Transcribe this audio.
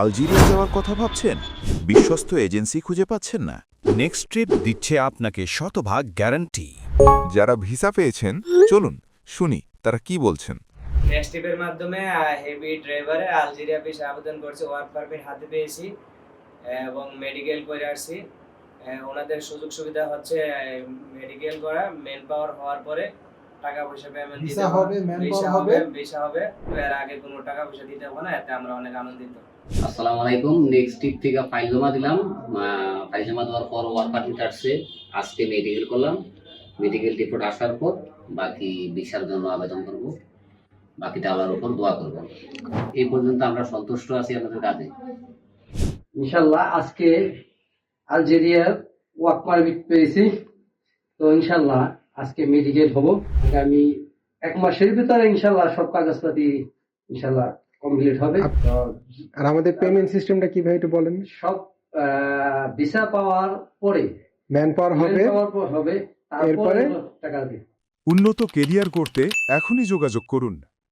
Algeria যাওয়ার কথা ভাবছেন, বিশ্বস্ত এজেন্সি খুঁজে পাচ্ছেন না? নেক্সট ট্রিপ দিচ্ছে আপনাকে শতভাগ গ্যারান্টি। যারা ভিসা পেয়েছেন, চলুন শুনি তারা কি বলছেন। নেক্সট ট্রিপের মাধ্যমে হেভি ড্রাইভারে আলজেরিয়া ভিসা আবেদন করছে, ওয়ার্ক পারমিট হাতে পেয়েছি এবং মেডিকেল করে আসছি। ওনাদের সুযোগ সুবিধা হচ্ছে মেডিকেল করা, মেন পাওয়ার হওয়ার পরে টাকা পয়সা পেমেন্ট দিতে হবে, ভিসা হবে, এর আগে কোনো টাকা পয়সা দিতে হবে না। এতে আমরা অনেক আনন্দিত। আসসালামু আলাইকুম। নেক্সট ট্রিপ থেকে ফাইল জমা দিলাম। ফাইল জমা দেওয়ার পর ওয়ার্ক পারমিট আসছে। আজকে মেডিকেল করলাম। মেডিকেল রিপোর্ট আসার পর বাকি ভিসার জন্য আবেদন করব। বাকিটা আল্লাহর উপর দোয়া করব। এই পর্যন্ত আমরা সন্তুষ্ট আছি আপনাদের কাজে। ইনশাল্লাহ আজকে আলজেরিয়ার ওয়ার্ক পারমিট পেয়েছি, তো ইনশাল্লাহ আজকে মেডিকেল হব। আগামী 1 মাসের ভিতরে ইনশাল্লাহ সব কাগজপাতি ইনশাল্লাহ কমপ্লিট হবে। আর আমাদের পেমেন্ট সিস্টেমটা কিভাবে একটু বলেন? সব ভিসা পাওয়ার পরে ম্যান পাওয়ার হবে, হবে, এরপরে টাকা দিবে। উন্নত কেরিয়ার করতে এখনই যোগাযোগ করুন।